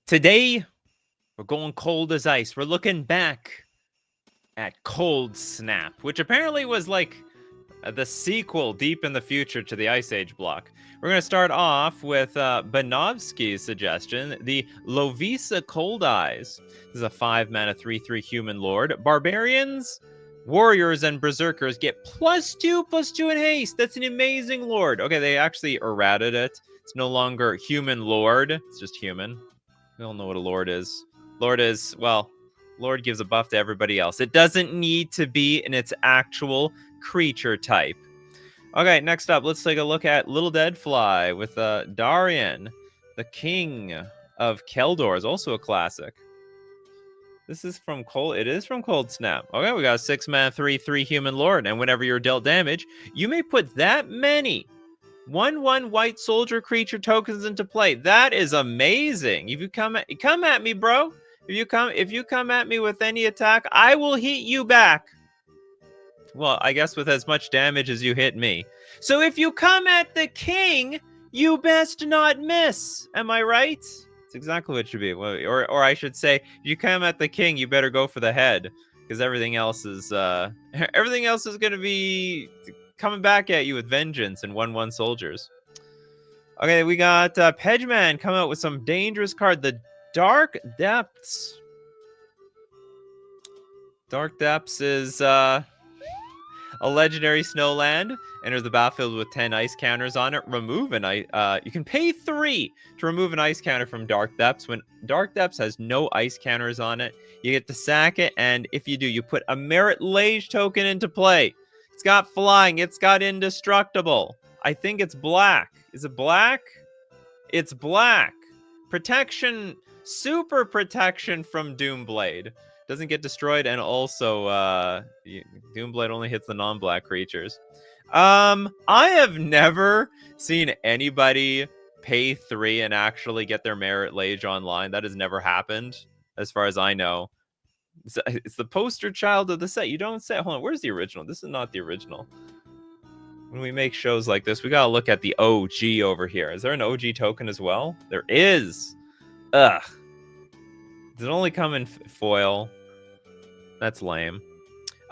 Today, we're going cold as ice. We're looking back at Coldsnap, which apparently was like the sequel deep in the future to the Ice Age block. We're going to start off with Banovsky's suggestion, the Lovisa Cold Eyes. This is a 5-mana 3/3 human lord. Barbarians, warriors, and berserkers get +2/+2 in haste. That's an amazing lord. Okay, they actually errated it. It's no longer human lord. It's just human. We all know what a lord is. Lord is, well, Lord gives a buff to everybody else. It doesn't need to be in its actual creature type. Okay, next up, let's take a look at Little Dead Fly with Darian, the King of Keldor, is also a classic. This is from It is from Coldsnap. Okay, we got a 6-mana 3/3 human lord, and whenever you're dealt damage, you may put that many 1/1 white soldier creature tokens into play. That is amazing. If you come at me, bro. If you come at me with any attack, I will hit you back. Well, I guess with as much damage as you hit me. So if you come at the king, you best not miss. Am I right? It's exactly what it should be. Or I should say, if you come at the king, you better go for the head, because everything else is going to be coming back at you with vengeance and 1/1 soldiers. Okay, we got Pedgeman coming out with some dangerous card, the Dark Depths. Dark Depths is a legendary snowland. Enters the battlefield with 10 ice counters on it. Remove an ice. You can pay 3 to remove an ice counter from Dark Depths. When Dark Depths has no ice counters on it, you get to sack it, and if you do, you put a Merit Lage token into play. It's got flying. It's got indestructible. I think it's black. Is it black? It's black. Protection, super protection from Doomblade. Doesn't get destroyed, and also Doomblade only hits the non-black creatures. I have never seen anybody pay 3 and actually get their Merit Lage online. That has never happened, as far as I know. It's the poster child of the set. You don't say, hold on, where's the original? This is not the original. When we make shows like this, we gotta look at the OG over here. Is there an OG token as well? There is. Ugh. Does it only come in foil? That's lame.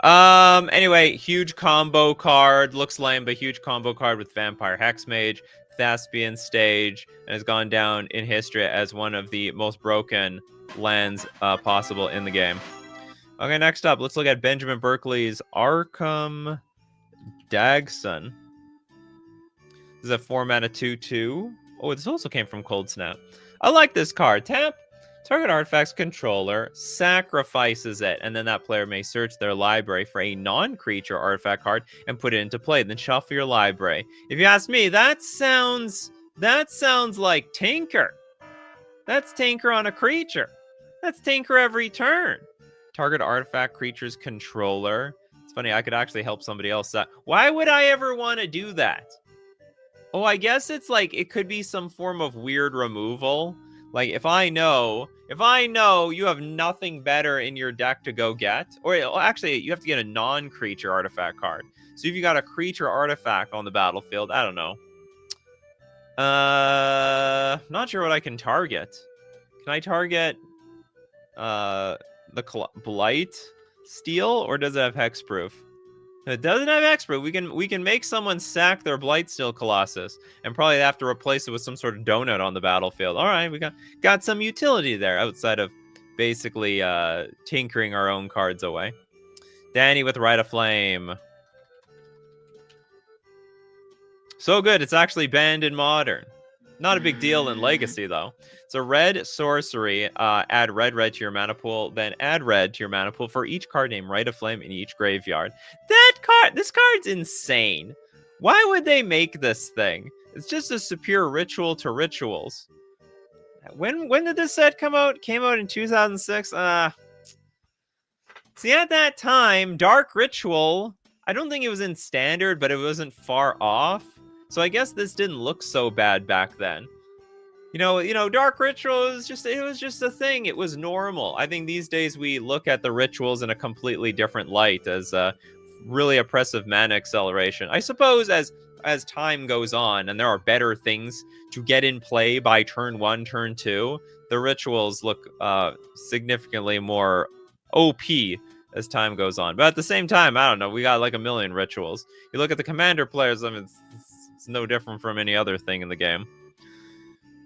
Anyway, huge combo card. Looks lame, but huge combo card with Vampire Hexmage, Thespian Stage, and has gone down in history as one of the most broken lands possible in the game. Okay, next up, let's look at Benjamin Berkeley's Arkham Dagson. This is a 4-mana 2/2. Oh, this also came from Coldsnap. I like this card. Tap. Target artifact's controller sacrifices it, and then that player may search their library for a non-creature artifact card and put it into play. Then shuffle your library. If you ask me, that sounds like Tinker. That's Tinker on a creature. That's Tinker every turn. Target artifact creature's controller. It's funny, I could actually help somebody else out. Why would I ever want to do that? Oh, I guess it's like it could be some form of weird removal. Like if I know you have nothing better in your deck to go get, or actually you have to get a non-creature artifact card. So if you got a creature artifact on the battlefield, I don't know. Not sure what I can target. Can I target the Blight Steel, or does it have hexproof? It doesn't have hexproof. We can make someone sack their Blightsteel Colossus and probably have to replace it with some sort of donut on the battlefield. All right, we got some utility there outside of basically tinkering our own cards away. Danny with Rite of Flame. So good, it's actually banned in Modern. Not a big deal in Legacy, though. It's a red sorcery. Add red to your mana pool, then add red to your mana pool for each card named Rite of Flame in each graveyard. This card's insane. Why would they make this thing? It's just a superior ritual to rituals. When did this set come out? Came out in 2006. See, at that time, Dark Ritual, I don't think it was in Standard, but it wasn't far off. So I guess this didn't look so bad back then. You know, Dark Ritual was just a thing. It was normal. I think these days we look at the rituals in a completely different light as really oppressive mana acceleration. I suppose as as time goes on and there are better things to get in play by turn 1, turn 2, the rituals look significantly more OP as time goes on. But at the same time, I don't know, we got like a million rituals. You look at the commander players, I mean, it's no different from any other thing in the game.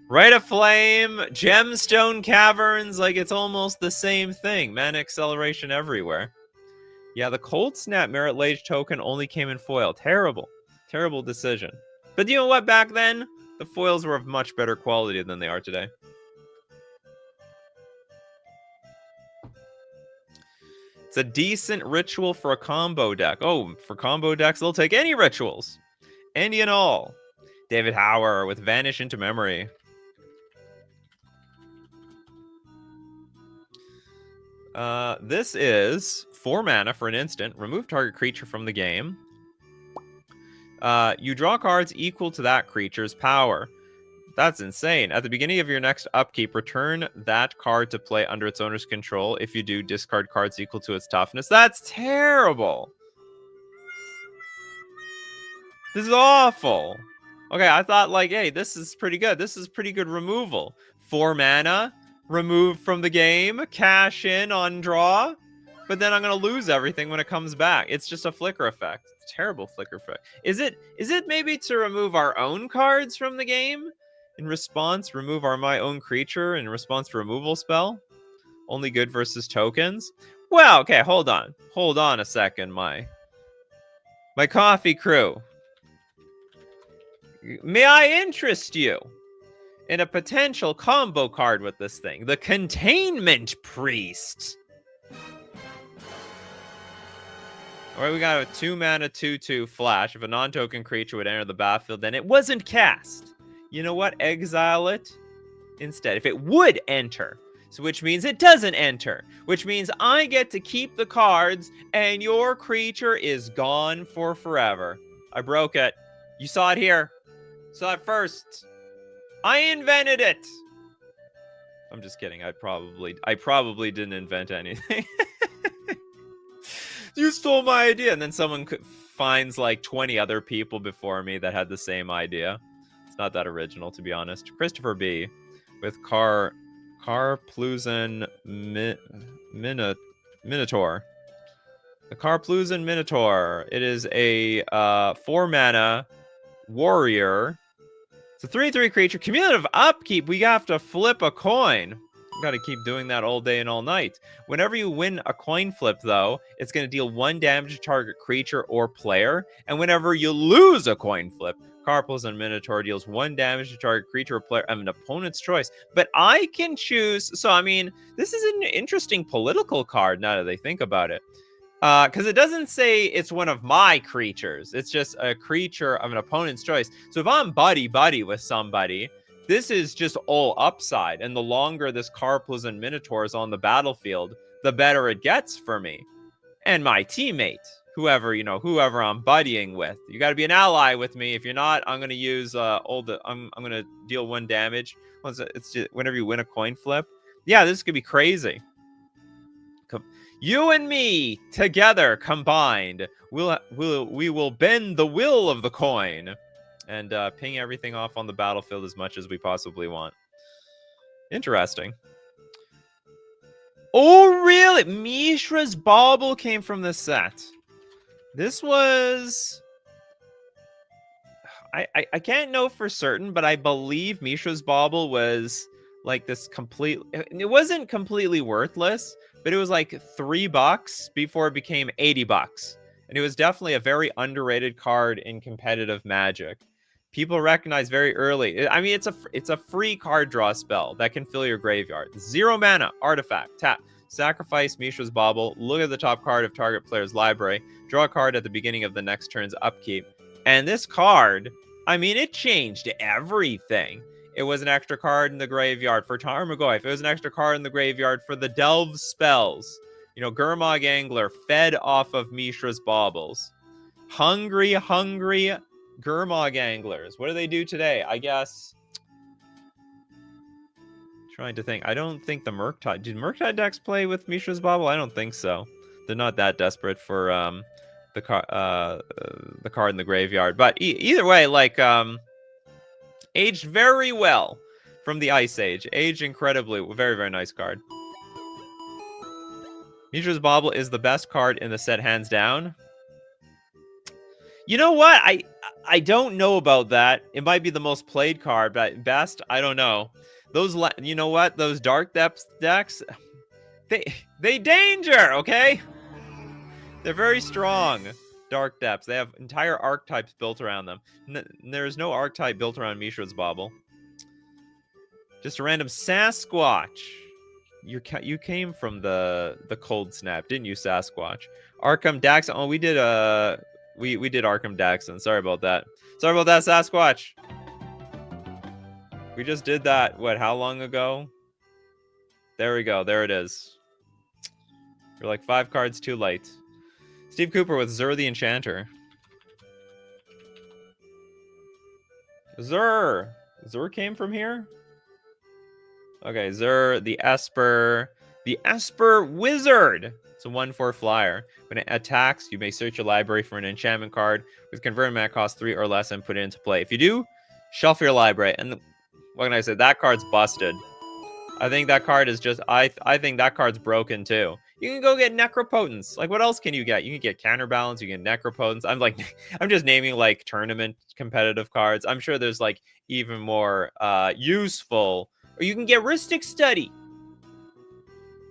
Rite of Flame, Gemstone Caverns, like it's almost the same thing. Mana acceleration everywhere. Yeah, the Coldsnap Merit Lage token only came in foil. Terrible. Terrible decision. But you know what, back then, the foils were of much better quality than they are today. It's a decent ritual for a combo deck. Oh, for combo decks, they'll take any rituals. Any and all. David Hauer with Vanish into Memory. This is 4 mana for an instant. Remove target creature from the game. You draw cards equal to that creature's power. That's insane. At the beginning of your next upkeep, return that card to play under its owner's control. If you do, discard cards equal to its toughness. That's terrible. This is awful. Okay, I thought like, hey, this is pretty good. This is pretty good removal. 4 mana, remove from the game, cash in on draw, but then I'm going to lose everything when it comes back. It's just a flicker effect. It's a terrible flicker effect. Is it maybe to remove our own cards from the game? In response, remove my own creature in response to removal spell? Only good versus tokens? Well, okay, hold on. Hold on a second, my coffee crew. May I interest you in a potential combo card with this thing? The Containment Priest. All right, we got a 2 mana 2/2 flash. If a non-token creature would enter the battlefield, then it wasn't cast. You know what? Exile it instead. If it would enter, so which means it doesn't enter, which means I get to keep the cards and your creature is gone for forever. I broke it. You saw it here. Saw it first. I invented it. I'm just kidding. I probably didn't invent anything. You stole my idea. And then someone finds like 20 other people before me that had the same idea. It's not that original, to be honest. Christopher B. with Karplusan Minotaur. The Karplusan Minotaur. It is a 4 mana warrior. It's a 3/3 creature. Cumulative upkeep. We have to flip a coin. We got to keep doing that all day and all night. Whenever you win a coin flip, though, it's going to deal 1 damage to target creature or player. And whenever you lose a coin flip, Karplusan Minotaur deals 1 damage to target creature or player. I'm an opponent's choice. But I can choose. So, I mean, this is an interesting political card now that I think about it. Because it doesn't say it's one of my creatures. It's just a creature of an opponent's choice. So if I'm buddy-buddy with somebody, this is just all upside. And the longer this Karplusan Minotaur is on the battlefield, the better it gets for me. And my teammate, whoever I'm buddying with. You got to be an ally with me. If you're not, I'm going to use I'm going to deal 1 damage. It's just, whenever you win a coin flip. Yeah, this could be crazy. You and me together combined, we will bend the will of the coin and ping everything off on the battlefield as much as we possibly want. Interesting. Oh, really? Mishra's Bauble came from this set. This was... I can't know for certain, but I believe Mishra's Bauble was like this complete... It wasn't completely worthless, but it was like $3 before it became $80. And it was definitely a very underrated card in competitive Magic. People recognize very early. I mean, it's a free card draw spell that can fill your graveyard. 0 mana, artifact, tap. Sacrifice Mishra's Bauble. Look at the top card of target player's library. Draw a card at the beginning of the next turn's upkeep. And this card, I mean, it changed everything. It was an extra card in the graveyard for Tarmogoyf. It was an extra card in the graveyard for the Delve spells. You know, Gurmag Angler fed off of Mishra's Baubles. Hungry Gurmag Anglers. What do they do today? I guess... Trying to think. I don't think the Murktide... Did Murktide decks play with Mishra's Bauble? I don't think so. They're not that desperate for the card in the graveyard. But either way, like aged very well from the Ice Age. Aged incredibly. Very, very nice card. Mishra's Bauble is the best card in the set, hands down. You know what? I don't know about that. It might be the most played card, but best, I don't know. Those, you know what? Those Dark Depths decks, they danger, okay? They're very strong. Dark Depths. They have entire archetypes built around them. There's no archetype built around Mishra's Bauble. Just a random Sasquatch. You came from the Coldsnap, didn't you, Sasquatch? Arkham Daxon. Oh, we did we did Arkham Daxon. Sorry about that. Sorry about that, Sasquatch. We just did that. What? How long ago? There we go. There it is. You're like 5 cards too late. Steve Cooper with Zur the Enchanter. Zur came from here. Okay, Zur, the Esper Wizard. It's a 1/4 flyer. When it attacks, you may search your library for an enchantment card with converted mana cost 3 or less and put it into play. If you do, shuffle your library. And what can I say? That card's busted. I think that card is just. I think that card's broken too. You can go get Necropotence. Like, what else can you get? You can get Counterbalance. You can get Necropotence. I'm just naming like tournament competitive cards. I'm sure there's like even more useful. Or you can get Rhystic Study.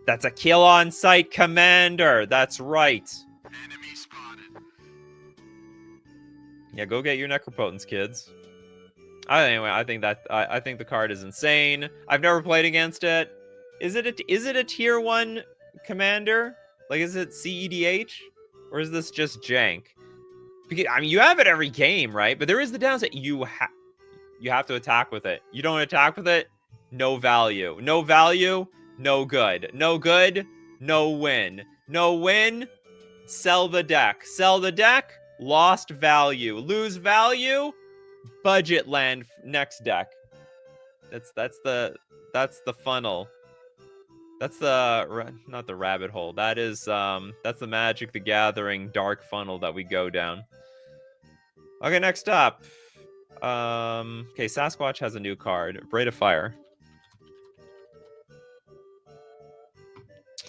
That's a kill on sight commander. That's right. Enemy spotted. Yeah, go get your Necropotence, kids. Anyway, I think the card is insane. I've never played against it. Is it a tier 1 commander? Like, is it CEDH? Or is this just jank? Because, I mean, you have it every game, right? But there is the downside. You have to attack with it. You don't attack with it, no value. No value, no good. No good, no win. No win, sell the deck. Sell the deck, lost value. Lose value, budget land next deck. That's the funnel. That's not the rabbit hole. That is that's the Magic the Gathering dark funnel that we go down. Okay, next up. Okay, Sasquatch has a new card, Braid of Fire.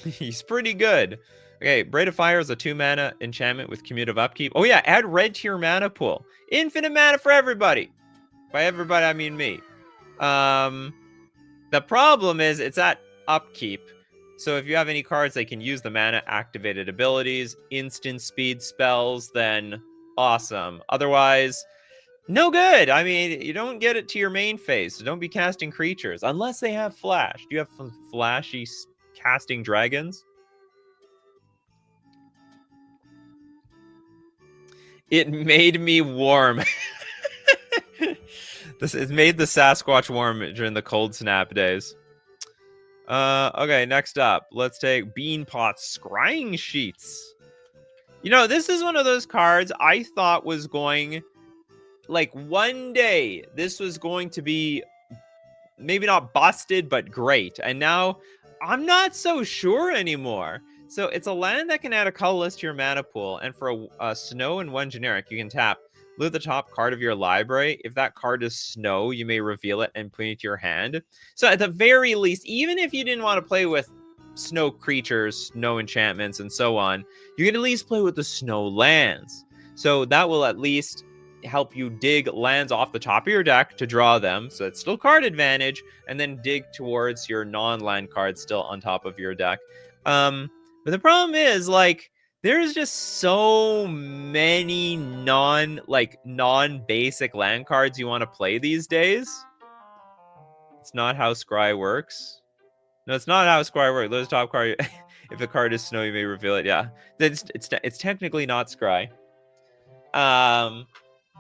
He's pretty good. Okay, Braid of Fire is a 2-mana enchantment with commutative upkeep. Oh yeah, add red to your mana pool. Infinite mana for everybody. By everybody, I mean me. The problem is it's at upkeep. So if you have any cards that can use the mana activated abilities, instant speed spells, then awesome. Otherwise, no good. I mean, you don't get it to your main phase. So don't be casting creatures unless they have flash. Do you have some flashy casting dragons? It made me warm. It made the Sasquatch warm during the Coldsnap days. Okay, next up, let's take Beanpot Scrying Sheets. You know, this is one of those cards I thought was going, like, one day this was going to be maybe not busted, but great. And now I'm not so sure anymore. So it's a land that can add a colorless to your mana pool. And for a snow and 1 generic, you can tap. Loot the top card of your library. If that card is snow, you may reveal it and put it to your hand. So at the very least, even if you didn't want to play with snow creatures, snow enchantments, and so on, you can at least play with the snow lands. So that will at least help you dig lands off the top of your deck to draw them. So it's still card advantage, and then dig towards your non-land cards still on top of your deck. But the problem is, like, there's just so many non-basic land cards you want to play these days. It's not how Scry works. No, it's not how Scry works. There's top card. If the card is snow, you may reveal it. Yeah, it's technically not Scry.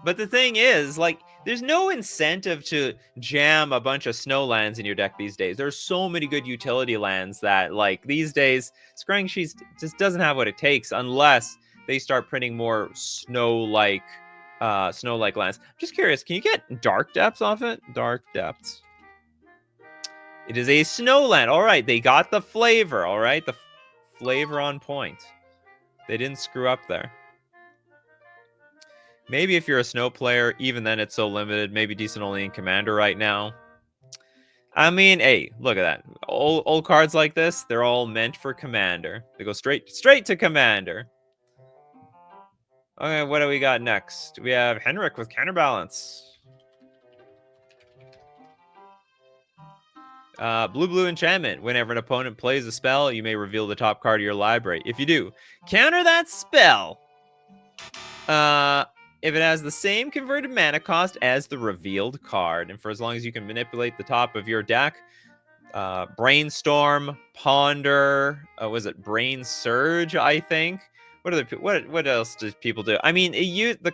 But the thing is, like, there's no incentive to jam a bunch of snow lands in your deck these days. There's so many good utility lands that, like, these days, Scrying Sheets just doesn't have what it takes unless they start printing more snow-like lands. I'm just curious, can you get Dark Depths off it? Dark Depths. It is a snow land. All right, they got the flavor. All right, the flavor on point. They didn't screw up there. Maybe if you're a snow player, even then it's so limited. Maybe decent only in Commander right now. I mean, hey, look at that. Old cards like this, they're all meant for Commander. They go straight to Commander. Okay, what do we got next? We have Henrik with Counterbalance. Blue enchantment. Whenever an opponent plays a spell, you may reveal the top card of your library. If you do, counter that spell. If it has the same converted mana cost as the revealed card, and for as long as you can manipulate the top of your deck, Brainstorm, Ponder, was it Brain Surge? I think. What else do people do? I mean, the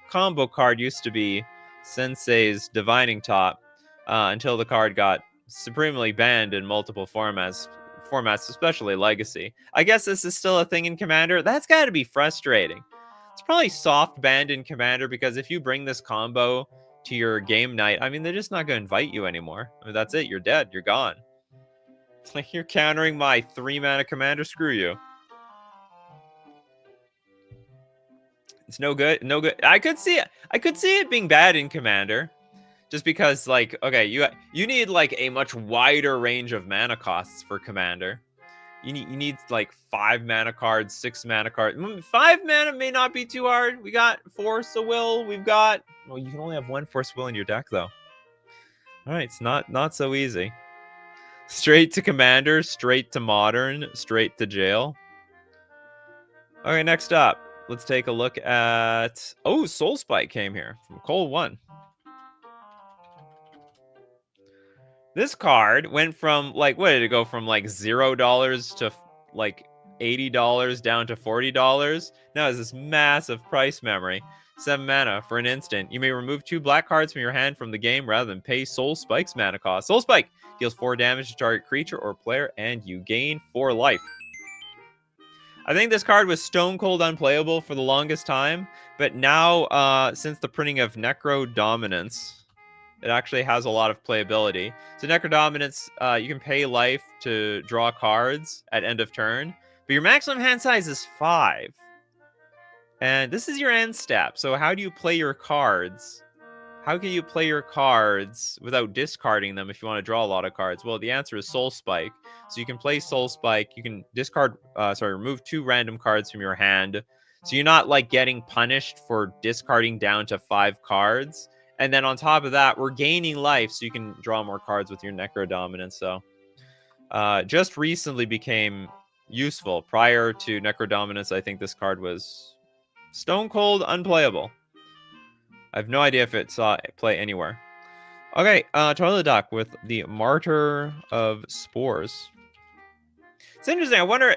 combo card used to be Sensei's Divining Top until the card got supremely banned in multiple formats, especially Legacy. I guess this is still a thing in Commander. That's got to be frustrating. It's probably soft banned in Commander because if you bring this combo to your game night, I mean, they're just not going to invite you anymore. I mean, that's it. You're dead. You're gone. It's like you're countering my 3-mana Commander. Screw you. It's no good. No good. I could see it being bad in Commander. Just because, like, okay, you need like a much wider range of mana costs for Commander. You need like 5 mana cards, 6 mana cards. 5 mana may not be too hard. We got Force of Will. We've got, well, you can only have 1 Force of Will in your deck though. All right, it's not so easy. Straight to Commander, straight to Modern, straight to jail. Okay, next up, let's take a look at, oh, Soul Spike came here from Cole 1. This card went from, like, what did it go from, like, $0 to, like, $80 down to $40. Now it's this massive price memory. 7 mana for an instant. You may remove 2 black cards from your hand from the game rather than pay Soul Spike's mana cost. Soul Spike deals 4 damage to target creature or player, and you gain 4 life. I think this card was stone cold unplayable for the longest time, but now, since the printing of Necro Dominance, it actually has a lot of playability. So Necro Dominance, you can pay life to draw cards at end of turn, but your maximum hand size is 5. And this is your end step. So how do you play your cards? How can you play your cards without discarding them if you want to draw a lot of cards? Well, the answer is Soul Spike. So you can play Soul Spike. You can remove 2 random cards from your hand. So you're not like getting punished for discarding down to 5 cards. And then on top of that, we're gaining life, so you can draw more cards with your Necro Dominance. So just recently became useful. Prior to Necro Dominance, I think this card was stone cold unplayable. I have no idea if it saw play anywhere. Okay, Toilet Duck with the Martyr of Spores. It's interesting. I wonder,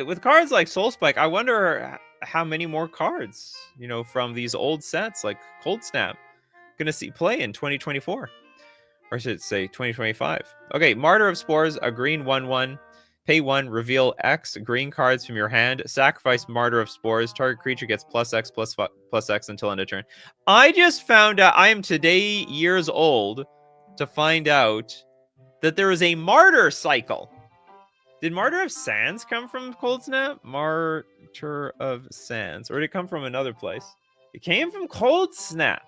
with cards like Soul Spike, I wonder how many more cards, from these old sets like Coldsnap gonna see play in 2024, or I should say 2025. Okay, Martyr of Spores, a green 1/1, pay 1, reveal X green cards from your hand, sacrifice Martyr of Spores, target creature gets +X plus X until end of turn. I just found out, I am today years old to find out that there is a Martyr cycle. Did Martyr of Sands come from Coldsnap? Martyr of Sands, or did it come from another place? It came from Coldsnap.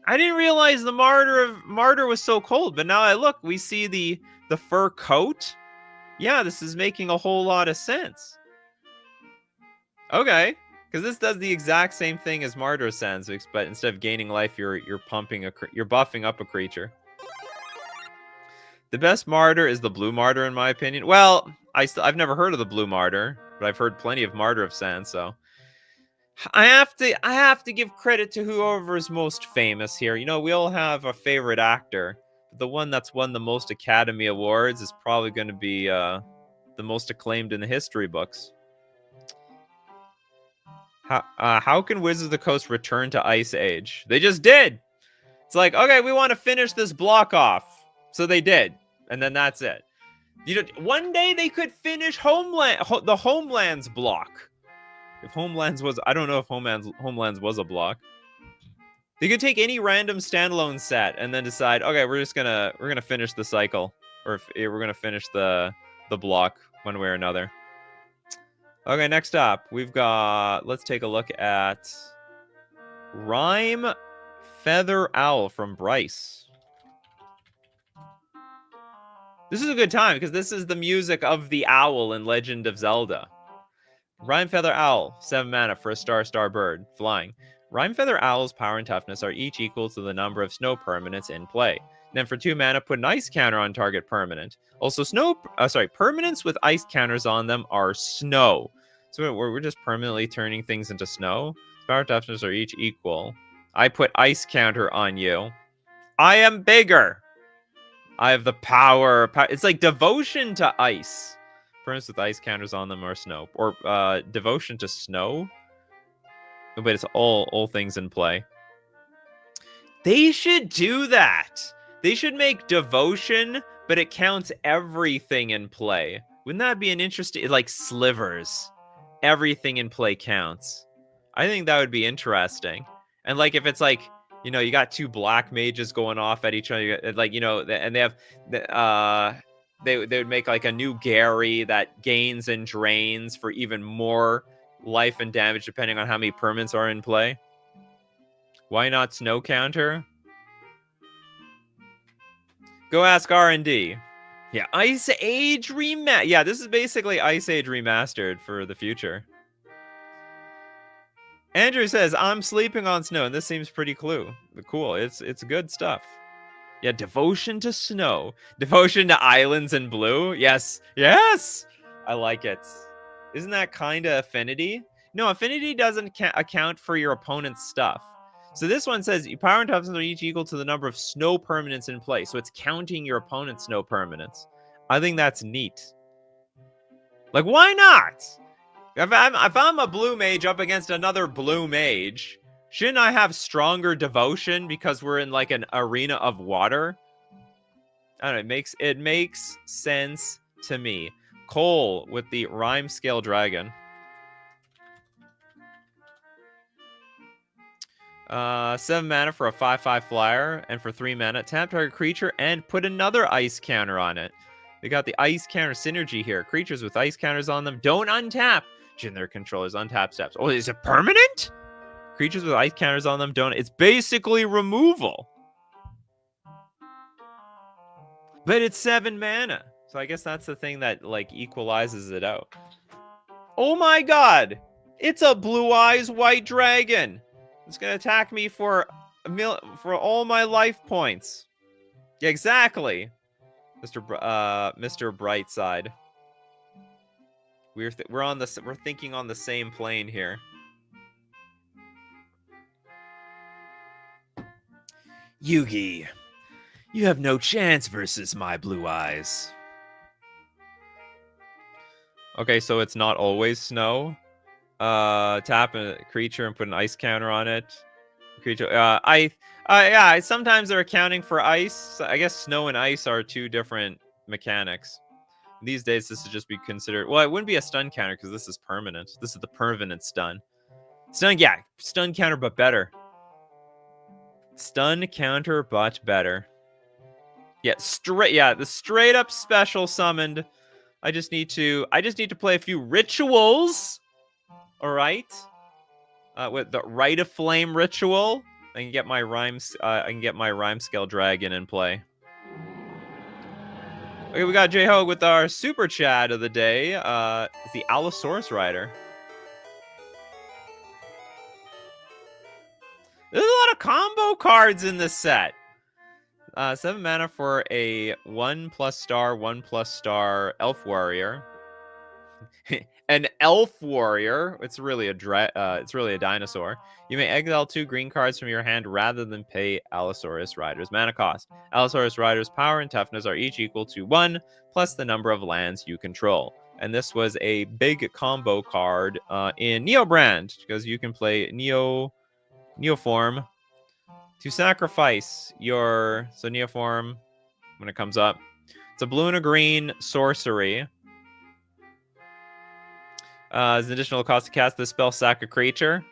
I didn't realize the Martyr was so cold, but now I look, we see the fur coat. Yeah, this is making a whole lot of sense. Okay, because this does the exact same thing as Martyr Sands, but instead of gaining life, you're buffing up a creature. The best Martyr is the blue Martyr, in my opinion. Well, I've never heard of the blue Martyr, but I've heard plenty of Martyr of Sands, so I have to give credit to whoever is most famous here. We all have a favorite actor. The one that's won the most Academy Awards is probably going to be the most acclaimed in the history books. How can Wizards of the Coast return to Ice Age? They just did. It's like, okay, we want to finish this block off. So they did. And then that's it. One day they could finish the Homelands block. If Homelands was, I don't know if Homelands was a block. They could take any random standalone set and then decide, okay, we're gonna finish the cycle, or we're gonna finish the block one way or another. Okay, next up we've got. Let's take a look at Rhyme Feather Owl from Bryce. This is a good time because this is the music of the owl in Legend of Zelda. Rhyme Feather Owl, 7 mana for a star bird, flying. Rhyme Feather Owl's power and toughness are each equal to the number of snow permanents in play. Then for 2 mana, put an ice counter on target permanent. Also, permanents with ice counters on them are snow. So we're just permanently turning things into snow. Power and toughness are each equal. I put ice counter on you. I am bigger. I have the power. It's like devotion to ice. Permanents with ice counters on them are snow. Or devotion to snow. But it's all things in play. They should do that. They should make devotion, but it counts everything in play. Wouldn't that be an interesting, like slivers? Everything in play counts. I think that would be interesting. And like if it's like, you know, you got 2 black mages going off at each other, like, you know, and they have, they would make like a new Gary that gains and drains for even more life and damage depending on how many permanents are in play. Why not snow counter? Go ask R&D. Yeah, Ice Age Remastered. Yeah, this is basically Ice Age Remastered for the future. Andrew says, I'm sleeping on snow, and this seems pretty cool. It's good stuff. Yeah, devotion to snow. Devotion to islands in blue. Yes. Yes! I like it. Isn't that kind of affinity? No, affinity doesn't account for your opponent's stuff. So this one says, your power and toughness are each equal to the number of snow permanents in play. So it's counting your opponent's snow permanents. I think that's neat. Like, why not? If I'm a blue mage up against another blue mage, shouldn't I have stronger devotion because we're in like an arena of water? I don't know, it makes sense to me. Cole with the Rhyme Scale Dragon. 7 mana for a 5/5 flyer, and for 3 mana, tap target creature and put another ice counter on it. They got the ice counter synergy here. Creatures with ice counters on them don't untap. Jin their controllers untap steps. Oh, is it permanent? Creatures with ice counters on them don't. It's basically removal. But it's 7 mana. So I guess that's the thing that like equalizes it out. Oh my god! It's a blue eyes white dragon. It's gonna attack me for all my life points. Yeah, exactly, Mr. Brightside. We're thinking on the same plane here. Yugi, you have no chance versus my blue eyes. Okay, so it's not always snow. Tap a creature and put an ice counter on it. Creature. Yeah. Sometimes they're accounting for ice. I guess snow and ice are 2 different mechanics. These days, this would just be considered. Well, it wouldn't be a stun counter because this is permanent. This is the permanent stun. Stun, yeah, stun counter, but better. Stun counter, but better. Yeah, the straight up special summoned. I just need to play a few rituals. All right. With the Rite of Flame ritual, I can get my Rhyme Scale Dragon in play. Okay, we got J-Ho with our super chat of the day. It's the Allosaurus Rider. There's a lot of combo cards in this set. 7 mana for a 1+*1+* elf warrior. An elf warrior. It's really a dinosaur. You may exile 2 green cards from your hand rather than pay Allosaurus Rider's mana cost. Allosaurus Rider's power and toughness are each equal to 1 plus the number of lands you control. And this was a big combo card in Neo Brand because you can play Neoform to sacrifice your Neoform when it comes up. It's a blue and a green sorcery. As an additional cost to cast this spell, sack a creature.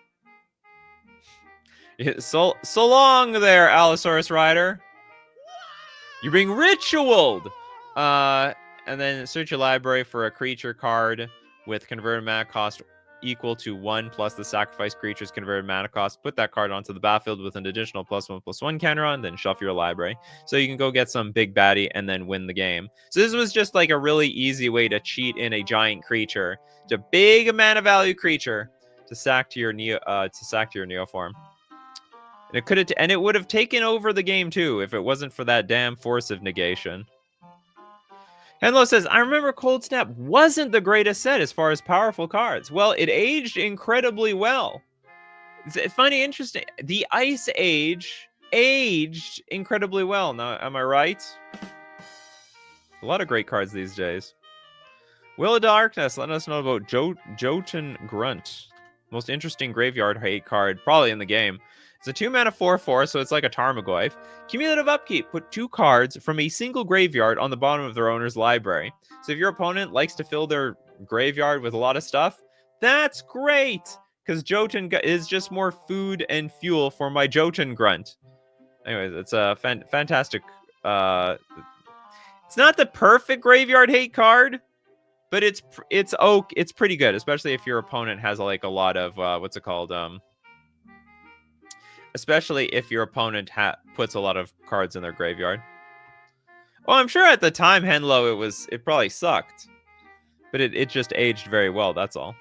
So long there, Allosaurus Rider. You're being ritualed. And then search your library for a creature card with converted mana cost equal to 1 plus the sacrifice creature's converted mana cost. Put that card onto the battlefield with an additional +1/+1 counter on, then shuffle your library. So you can go get some big baddie and then win the game. So this was just like a really easy way to cheat in a giant creature. It's a big mana value creature to sack to your Neoform. And it would have taken over the game too if it wasn't for that damn Force of Negation. Henlo says, I remember Coldsnap wasn't the greatest set as far as powerful cards. Well, it aged incredibly well. It's funny, interesting. The Ice Age aged incredibly well. Now, am I right? A lot of great cards these days. Will of Darkness, let us know about Jotun Grunt. Most interesting graveyard hate card, probably in the game. It's a 2-mana 4/4, so it's like a Tarmogoyf. Cumulative upkeep. Put 2 cards from a single graveyard on the bottom of their owner's library. So if your opponent likes to fill their graveyard with a lot of stuff, that's great! Because Jotun is just more food and fuel for my Jotun Grunt. Anyways, it's a fantastic... it's not the perfect graveyard hate card, but it's pretty good, especially if your opponent has like a lot of... what's it called? Especially if your opponent puts a lot of cards in their graveyard. Well, I'm sure at the time, Henlo, it probably sucked. But it just aged very well, that's all.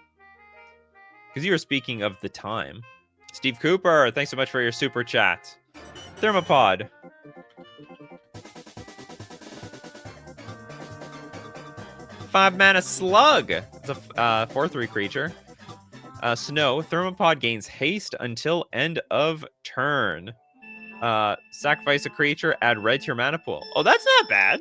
Because you were speaking of the time. Steve Cooper, thanks so much for your super chat. Thermopod. 5-mana Slug. It's a 4/3 creature. Snow. Thermopod gains haste until end of turn. Sacrifice a creature, add red to your mana pool. Oh, that's not bad.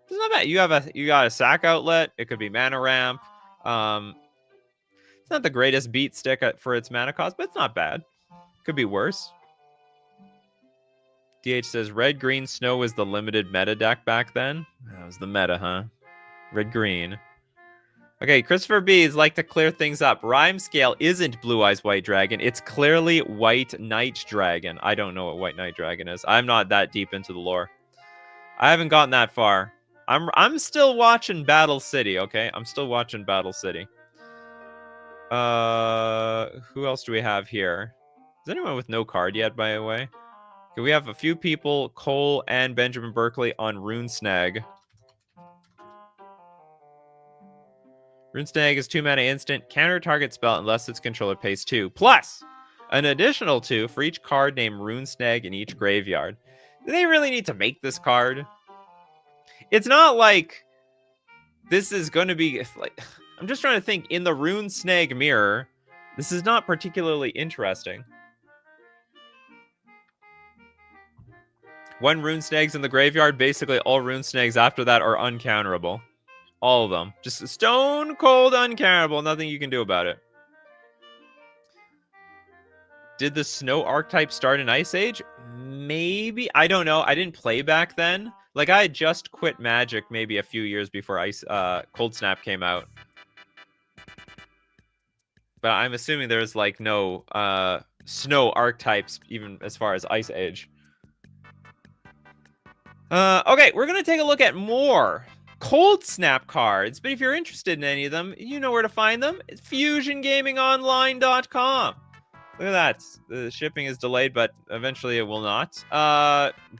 It's not bad. You got a sack outlet. It could be mana ramp. It's not the greatest beat stick for its mana cost, but it's not bad. Could be worse. DH says red-green Snow was the limited meta deck back then. That was the meta, huh? Red-green. Okay, Christopher B's like to clear things up. Rhyme Scale isn't Blue Eyes White Dragon. It's clearly White Night Dragon. I don't know what White Night Dragon is. I'm not that deep into the lore. I haven't gotten that far. I'm still watching Battle City, okay? I'm still watching Battle City. Who else do we have here? Is anyone with no card yet, by the way? Okay, we have a few people, Cole and Benjamin Berkeley, on Rune Snag. Rune Snag is 2-mana instant. Counter target spell unless its controller pays 2. Plus, an additional 2 for each card named Rune Snag in each graveyard. Do they really need to make this card? It's not like this is going to be... like. I'm just trying to think, in the Rune Snag mirror, this is not particularly interesting. 1 Rune Snag's in the graveyard. Basically, all Rune Snags after that are uncounterable. All of them. Just stone cold uncounterable. Nothing you can do about it. Did the Snow archetype start in Ice Age? Maybe. I don't know. I didn't play back then. Like, I had just quit Magic maybe a few years before Coldsnap came out. But I'm assuming there's, like, no Snow archetypes even as far as Ice Age. Okay, we're going to take a look at more Coldsnap cards, but if you're interested in any of them, you know where to find them. It's FusionGamingOnline.com. Look at that. The shipping is delayed, but eventually it will not.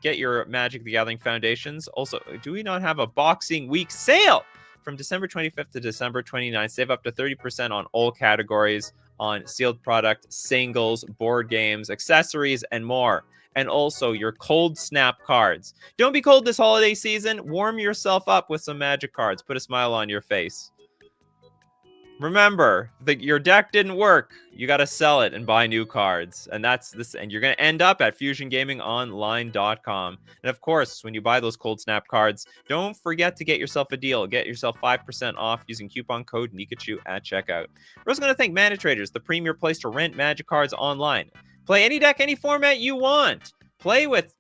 Get your Magic the Gathering Foundations. Also, do we not have a Boxing Week sale? From December 25th to December 29th, save up to 30% on all categories on sealed product, singles, board games, accessories, and more. And also your Coldsnap cards. Don't be cold this holiday season. Warm yourself up with some Magic cards. Put a smile on your face. Remember, your deck didn't work. You got to sell it and buy new cards. And that's this. And you're going to end up at FusionGamingOnline.com. And of course, when you buy those Coldsnap cards, don't forget to get yourself a deal. Get yourself 5% off using coupon code Nikachu at checkout. We're also going to thank Mana Traders, the premier place to rent Magic cards online. Play any deck, any format you want. Play with...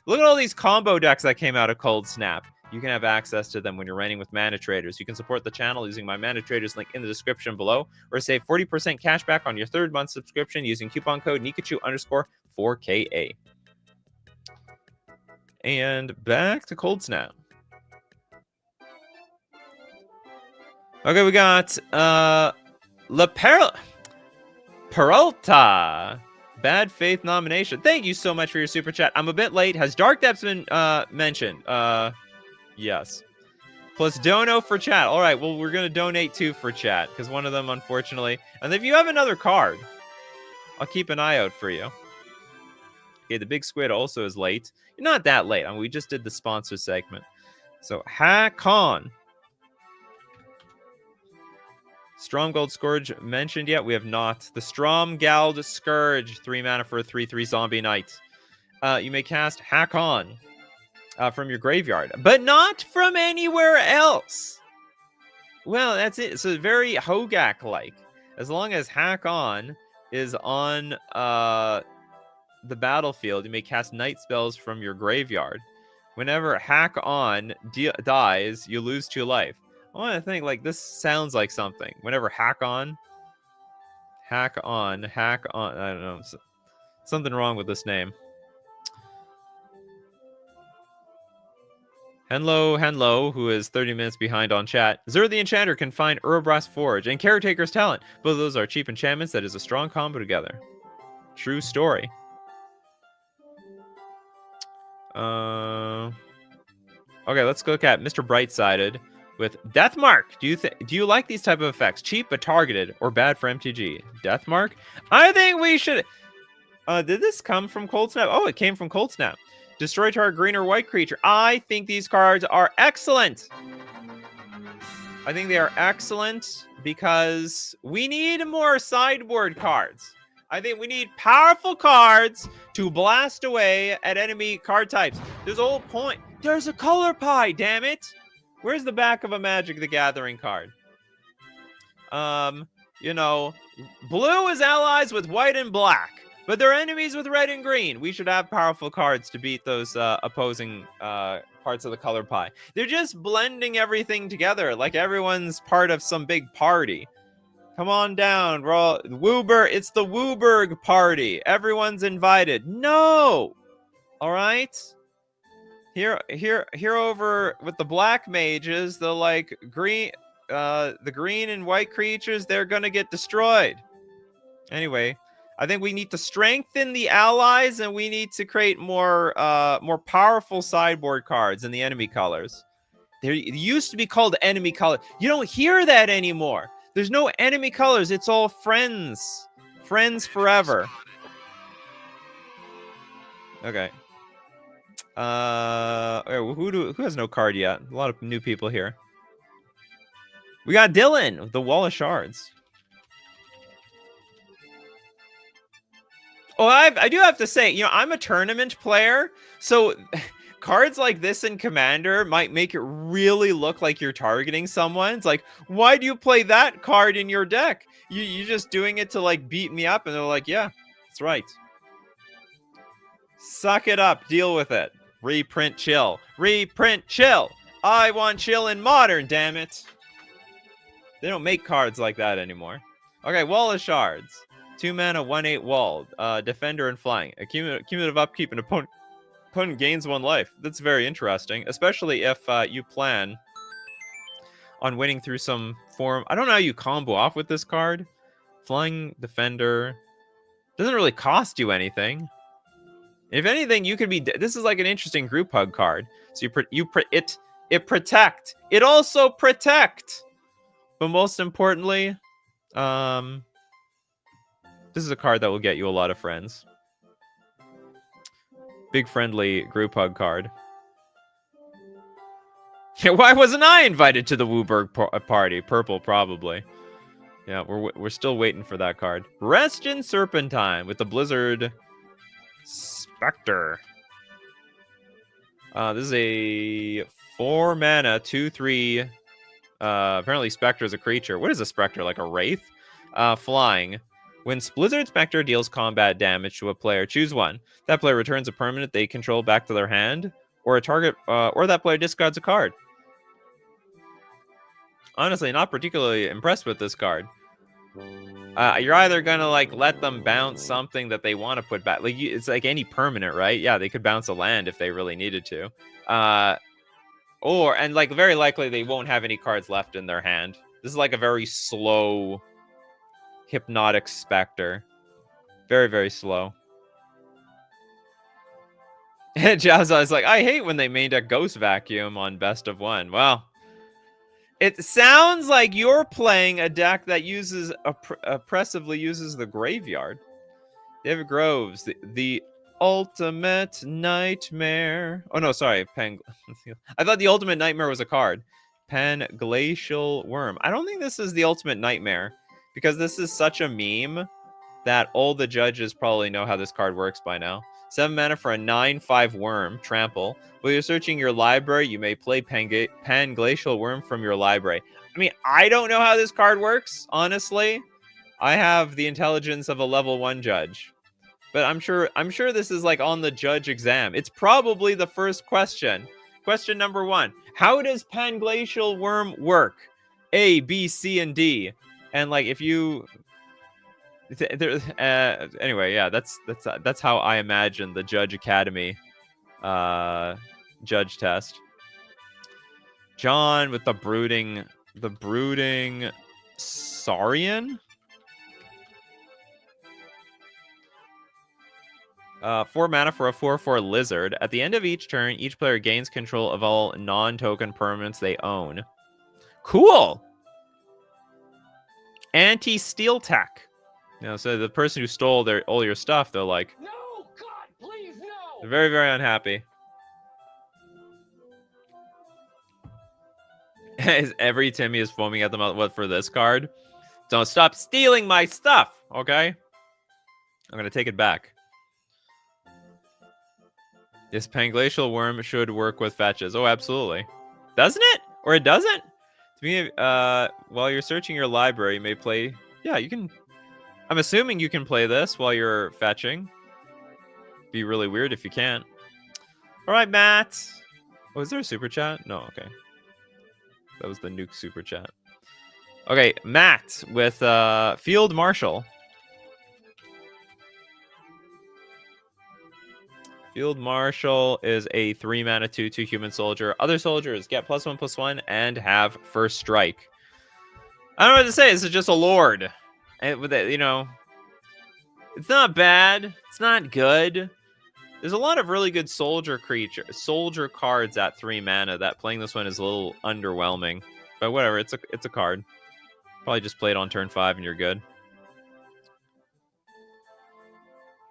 Look at all these combo decks that came out of Coldsnap. You can have access to them when you're renting with Mana Traders. You can support the channel using my Mana Traders link in the description below, or save 40% cash back on your 3rd month subscription using coupon code Nikachu_4KA. And back to Coldsnap. Okay, we got Peralta. Bad Faith nomination. Thank you so much for your super chat. I'm a bit late. Has Dark Depths been mentioned? Yes. Plus dono for chat. All right, well, we're going to donate 2 for chat because one of them, unfortunately. And if you have another card, I'll keep an eye out for you. Okay, the Big Squid also is late. You're not that late. I mean, we just did the sponsor segment. So, hack on. Stromgald Scourge mentioned yet? We have not. The Stromgald Scourge, 3 mana for a 3/3 zombie knight. You may cast Hack On from your graveyard, but not from anywhere else. Well, that's it. So very Hogak-like. As long as Hack On is on the battlefield, you may cast night spells from your graveyard. Whenever Hack On dies, you lose 2 life. I want to think, like, this sounds like something. Whenever Hack On. I don't know. Something wrong with this name. Henlo, who is 30 minutes behind on chat. Zur the Enchanter can find Urbrass Forge and Caretaker's Talent. Both of those are cheap enchantments that is a strong combo together. True story. Okay, let's look at Mr. Brightsided with Deathmark. Do you like these type of effects? Cheap but targeted, or bad for MTG? Deathmark? I think we should... did this come from Coldsnap? Oh, it came from Coldsnap. Destroy target green or white creature. I think these cards are excellent. I think they are excellent because we need more sideboard cards. I think we need powerful cards to blast away at enemy card types. There's a whole point. There's a color pie, damn it. Where's the back of a Magic the Gathering card? You know, blue is allies with white and black, but they're enemies with red and green. We should have powerful cards to beat those opposing parts of the color pie. They're just blending everything together like everyone's part of some big party. Come on down, it's the Wooburg party. Everyone's invited. No! All right? Here over with the black mages, the like green, the green and white creatures, they're gonna get destroyed. Anyway, I think we need to strengthen the allies, and we need to create more powerful sideboard cards in the enemy colors. There used to be called enemy color. You don't hear that anymore. There's no enemy colors. It's all friends. Friends forever. Okay. Who has no card yet? A lot of new people here. We got Dylan, the Wall of Shards. Oh, I do have to say, you know, I'm a tournament player, so cards like this in Commander might make it really look like you're targeting someone. It's like, why do you play that card in your deck? You're just doing it to like beat me up, and they're like, yeah, that's right. Suck it up, deal with it. Reprint chill. Reprint chill. I want chill in Modern, damn it. They don't make cards like that anymore. Okay, Wall of Shards. 2 mana, 1/8 walled. Defender and flying. Cumulative upkeep, and opponent gains 1 life. That's very interesting, especially if you plan on winning through some form. I don't know how you combo off with this card. Flying Defender doesn't really cost you anything. If anything, you could be... This is like an interesting group hug card. So it protect. It also protect. But most importantly, this is a card that will get you a lot of friends. Big friendly group hug card. Why wasn't I invited to the Wooburg party? Purple, probably. Yeah, we're still waiting for that card. Restion Serpentine with the Blizzard Spectre. This is a 4 mana, 2/3. Apparently Spectre is a creature. What is a Spectre? Like a Wraith? Flying. When Blizzard Spectre deals combat damage to a player, choose one. That player returns a permanent they control back to their hand, or a target, or that player discards a card. Honestly, not particularly impressed with this card. You're either gonna like let them bounce something that they want to put back. Like it's like any permanent, right? Yeah, they could bounce a land if they really needed to. And like very likely they won't have any cards left in their hand. This is like a very slow Hypnotic Spectre. Very, very slow. And Jazza is like, I hate when they made a Ghost Vacuum on Best of One. Well, it sounds like you're playing a deck that uses oppressively uses the graveyard. David Groves, the ultimate nightmare. Oh no, sorry, I thought the ultimate nightmare was a card. Glacial Worm. I don't think this is the ultimate nightmare because this is such a meme that all the judges probably know how this card works by now. 7 mana for a 9/5 worm, trample. While you're searching your library, you may play Glacial Worm from your library. I mean, I don't know how this card works, honestly. I have the intelligence of a level 1 judge. But I'm sure this is like on the judge exam. It's probably the first question. Question number 1. How does Glacial Worm work? A, B, C, and D. And like if you anyway, yeah, that's how I imagine the Judge Academy judge test. John with the brooding Saurian. 4 mana for a 4/4 lizard. At the end of each turn, each player gains control of all non-token permanents they own. Cool. Anti-steal tech. You know, so the person who stole all your stuff, they're like, No, God, please, no. They're very, very unhappy. Every Timmy is foaming at the mouth. What for this card? Don't stop stealing my stuff, okay? I'm gonna take it back. This Glacial Worm should work with fetches. Oh, absolutely. Doesn't it? Or it doesn't? To me, while you're searching your library, you may play. Yeah, you can. I'm assuming you can play this while you're fetching. Be really weird if you can't. All right, Matt. Oh, is there a super chat? No, okay. That was the nuke super chat. Okay, Matt with Field Marshal. Field Marshal is a 3 mana 2/2 human soldier. Other soldiers get +1/+1 and have first strike. I don't know what to say. This is just a lord. And with it, you know, it's not bad. It's not good. There's a lot of really good soldier cards at 3 mana that playing this one is a little underwhelming. But whatever, it's a card. Probably just play it on turn 5 and you're good.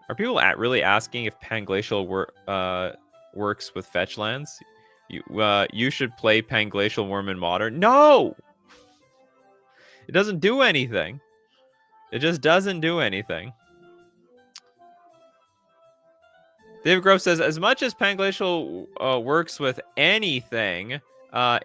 Are people really asking if Glacial works with fetch lands? You should play Glacial Worm in Modern. No! It doesn't do anything. It just doesn't do anything. David Grove says, as much as Glacial works with anything,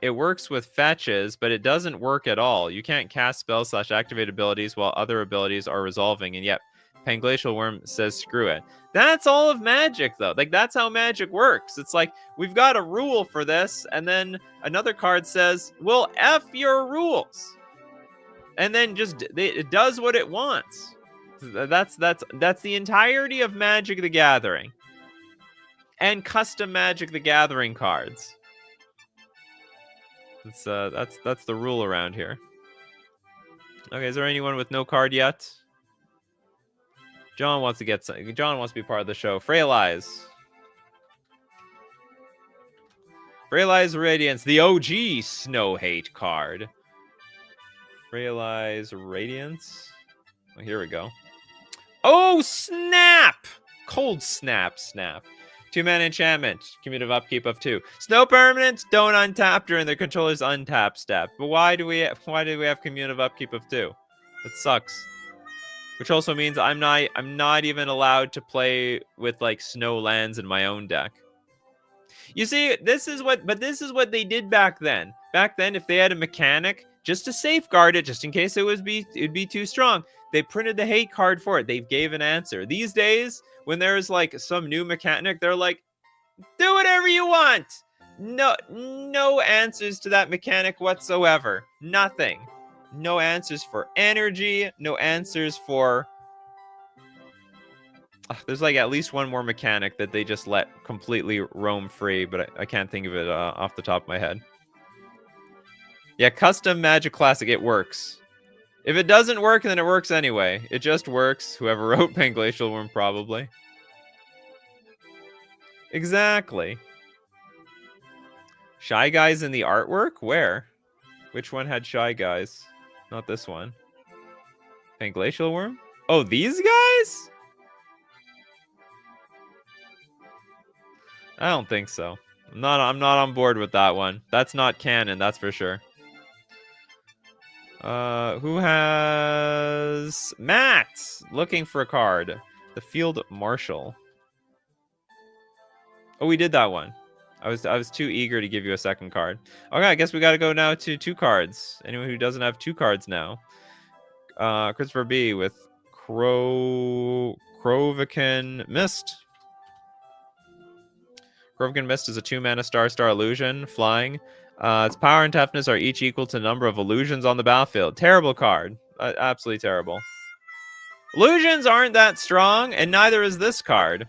it works with fetches, but it doesn't work at all. You can't cast spells / activate abilities while other abilities are resolving, and yet Glacial Worm says screw it. That's all of Magic, though. Like, that's how Magic works. It's like, we've got a rule for this, and then another card says, well, F your rules. And then just it does what it wants. That's the entirety of Magic the Gathering. And custom Magic the Gathering cards. That's the rule around here. Okay, is there anyone with no card yet? John wants to be part of the show. Frail Eyes. Frail Eyes Radiance, the OG Snow Hate card. Frail Eyes Radiance. Oh, here we go. Oh, snap! Coldsnap. 2 mana enchantment. Cumulative upkeep of 2. Snow permanents don't untap during the controller's untap step. But why do we have cumulative upkeep of 2? That sucks. Which also means I'm not even allowed to play with like snow lands in my own deck. You see, this is what they did back then. Back then, if they had a mechanic just to safeguard it, just in case it'd be too strong, they printed the hate card for it. They gave an answer. These days, when there's like some new mechanic, they're like, do whatever you want. No answers to that mechanic whatsoever. Nothing. No answers for energy. No answers for... there's like at least one more mechanic that they just let completely roam free, but I can't think of it off the top of my head. Yeah, custom Magic Classic, it works. If it doesn't work, then it works anyway. It just works. Whoever wrote Panglacial Worm, probably. Exactly. Shy Guys in the artwork? Where? Which one had Shy Guys? Not this one. Panglacial Worm? Oh, these guys? I don't think so. I'm not on board with that one. That's not canon, that's for sure. Who has Matt looking for a card? The Field Marshal. Oh, we did that one. I was too eager to give you a second card. Okay, I guess we got to go now to 2 cards. Anyone who doesn't have 2 cards now. Christopher B with Krovikan Mist. Krovikan Mist is a 2-mana star illusion, flying. Its power and toughness are each equal to the number of illusions on the battlefield. Terrible card. Absolutely terrible. Illusions aren't that strong, and neither is this card.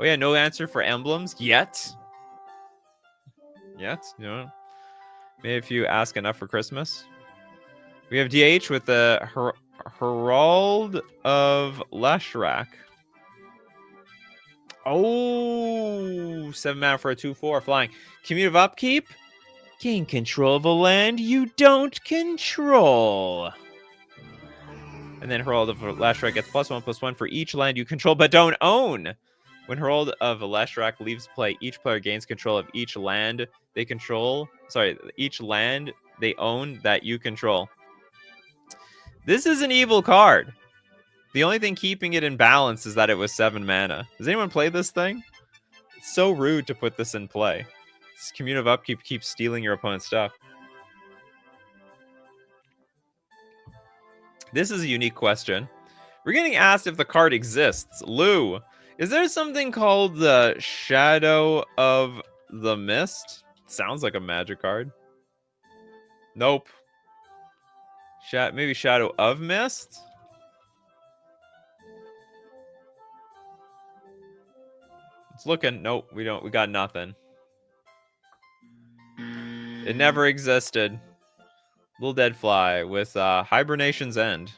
Oh yeah, no answer for emblems yet. Yet, you know. Maybe if you ask enough for Christmas. We have DH with the Herald of Leshrac. Oh, 7 mana for a 2/4 flying. Commutative upkeep. Gain control of a land you don't control. And then Herald of Leshrac gets +1/+1 for each land you control but don't own. When Herald of Leshrac leaves play, each player gains control of each land they control. Sorry, each land they own that you control. This is an evil card. The only thing keeping it in balance is that it was 7 mana. Does anyone play this thing? It's so rude to put this in play. This commutative upkeep keeps stealing your opponent's stuff. This is a unique question. We're getting asked if the card exists. Lou, is there something called the Shadow of the Mist? Sounds like a magic card. Nope. Maybe Shadow of Mist? It's looking. Nope, we don't. We got nothing. It never existed. Little Dead Fly with Hibernation's End.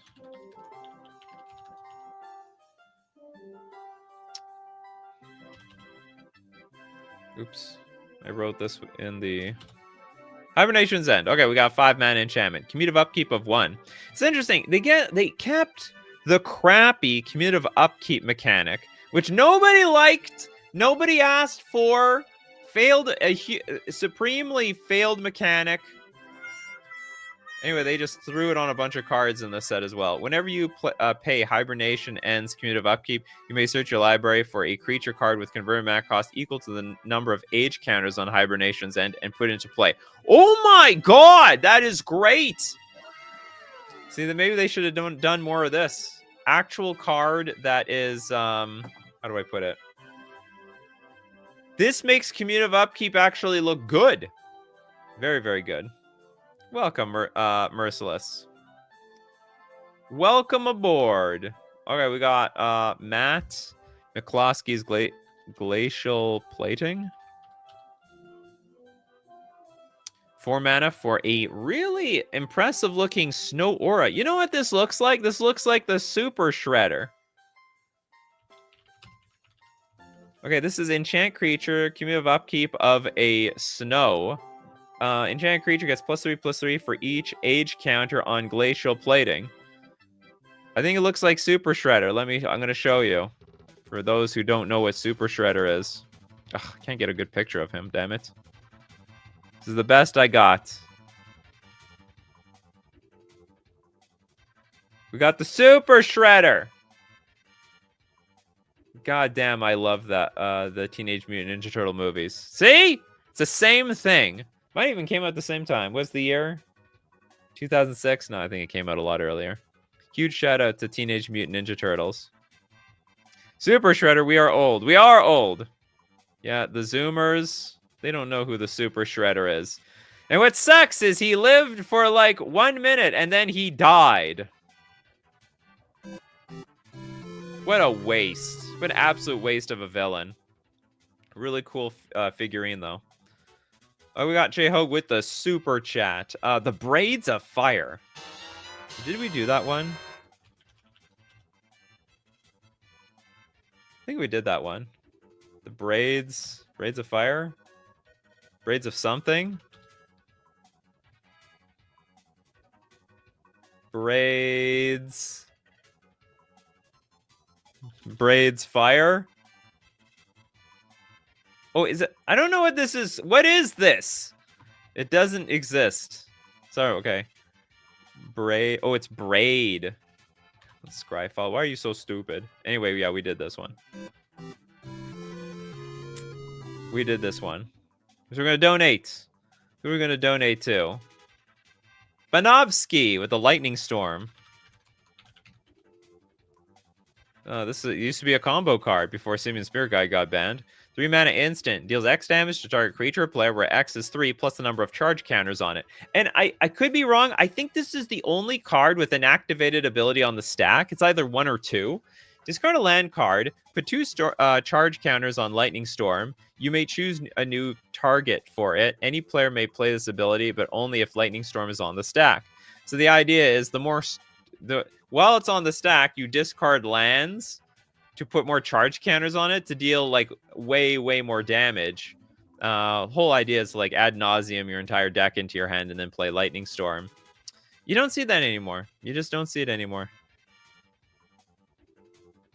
Oops. I wrote this in the Hibernation's End. Okay, we got 5 mana enchantment. Commutative upkeep of 1. It's interesting. They kept the crappy commutative upkeep mechanic, which nobody liked, nobody asked for. Supremely failed mechanic. Anyway, they just threw it on a bunch of cards in this set as well. Whenever you pay Hibernation Ends commutative upkeep, you may search your library for a creature card with converted mana cost equal to the number of age counters on Hibernation's End and put it into play. Oh my god, that is great! See, then maybe they should have done more of this. Actual card that is, how do I put it? This makes commutative upkeep actually look good. Very, very good. Welcome, Merciless. Welcome aboard. Okay, we got Matt McCloskey's Glacial Plating. 4 mana for a really impressive looking Snow Aura. You know what this looks like? This looks like the Super Shredder. Okay, this is enchant creature, commutative upkeep of a snow. Enchanted creature gets +3/+3 for each age counter on glacial plating. I think it looks like Super Shredder. I'm going to show you. For those who don't know what Super Shredder is. Ugh, I can't get a good picture of him, damn it. This is the best I got. We got the Super Shredder. God damn, I love that. The Teenage Mutant Ninja Turtle movies. See? It's the same thing. Might even came out at the same time. What's the year? 2006? No, I think it came out a lot earlier. Huge shout out to Teenage Mutant Ninja Turtles. Super Shredder, we are old. We are old. Yeah, the Zoomers, they don't know who the Super Shredder is. And what sucks is he lived for like 1 minute and then he died. What a waste. What an absolute waste of a villain. Really cool figurine, though. Oh, we got J-Hogue with the super chat. The Braids of Fire. Did we do that one? I think we did that one. The braids. Braids of fire? Braids of something? Braids. Braids fire? Oh, is it? I don't know what this is. What is this? It doesn't exist. Sorry, okay. Braid. Oh, it's braid. Scryfall. Why are you so stupid? Anyway, yeah, we did this one. We did this one. So we're going to donate. Who are we going to donate to? Banovsky with the lightning storm. This used to be a combo card before Simeon Spirit Guide got banned. 3 mana instant. Deals X damage to target creature or player where X is 3 plus the number of charge counters on it. And I could be wrong. I think this is the only card with an activated ability on the stack. It's either 1 or 2. Discard a land card. Put 2 charge counters on Lightning Storm. You may choose a new target for it. Any player may play this ability, but only if Lightning Storm is on the stack. So the idea is while it's on the stack, you discard lands to put more charge counters on it to deal like way more damage. Whole idea is to like ad nauseum your entire deck into your hand and then play Lightning Storm. You don't see that anymore. You just don't see it anymore.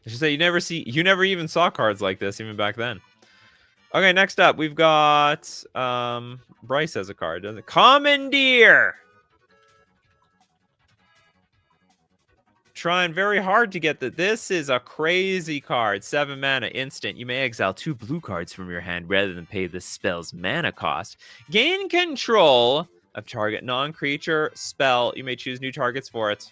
I should say you never even saw cards like this even back then. Okay, next up we've got Bryce has a card, doesn't it? Commandeer. Trying very hard to get that. This is a crazy card. 7 mana instant. You may exile 2 blue cards from your hand rather than pay the spell's mana cost. Gain control of target non-creature spell. You may choose new targets for it.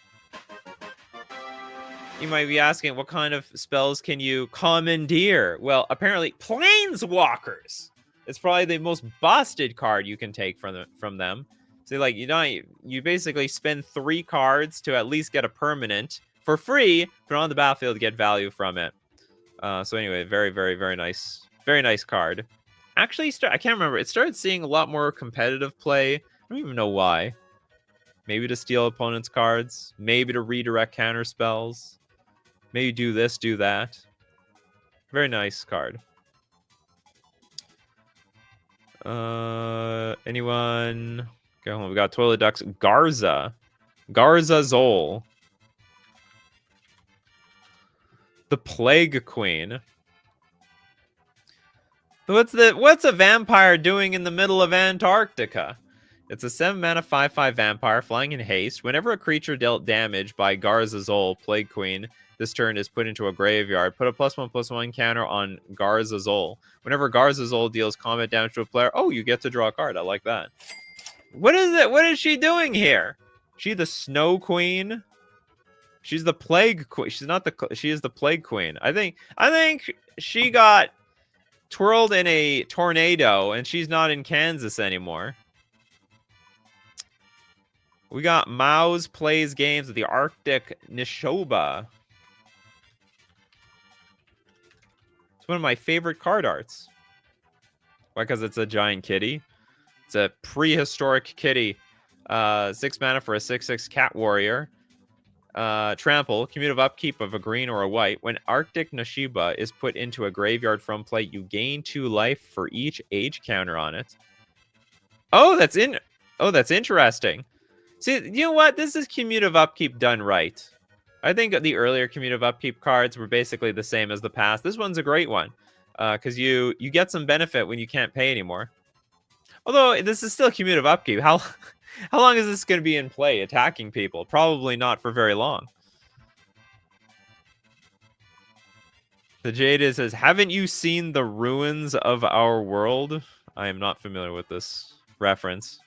You might be asking, what kind of spells can you commandeer? Well, apparently Planeswalkers. It's probably the most busted card you can take from them. So like you basically spend 3 cards to at least get a permanent for free, but on the battlefield get value from it. So anyway, very nice card. Actually, I can't remember. It started seeing a lot more competitive play. I don't even know why. Maybe to steal opponents' cards. Maybe to redirect counter spells. Maybe do this, do that. Very nice card. Anyone? Go home. We got Toilet Ducks. Garza Zol. The Plague Queen. What's a vampire doing in the middle of Antarctica? It's a 7 mana 5/5 vampire flying in haste. Whenever a creature dealt damage by Garza Zol, Plague Queen, this turn is put into a graveyard. Put a +1/+1 counter on Garza Zol. Whenever Garza Zol deals combat damage to a player, oh, you get to draw a card. I like that. What is it? What is she doing here? She the Snow Queen? She's the Plague Queen. She is the Plague Queen. I think she got twirled in a tornado and she's not in Kansas anymore. We got Mouse plays games with the Arctic Nishoba. It's one of my favorite card arts. Why? Because it's a giant kitty. It's a prehistoric kitty. 6 mana for a 6/6 cat warrior. Trample, cumulative upkeep of a green or a white. When Arctic Nishiba is put into a graveyard from play, you gain 2 life for each age counter on it. Oh, that's interesting. See, you know what? This is cumulative upkeep done right. I think the earlier cumulative upkeep cards were basically the same as the past. This one's a great one because you get some benefit when you can't pay anymore. Although this is still cumulative upkeep. How long is this going to be in play attacking people? Probably not for very long. The Jade says, haven't you seen the ruins of our world? I am not familiar with this reference.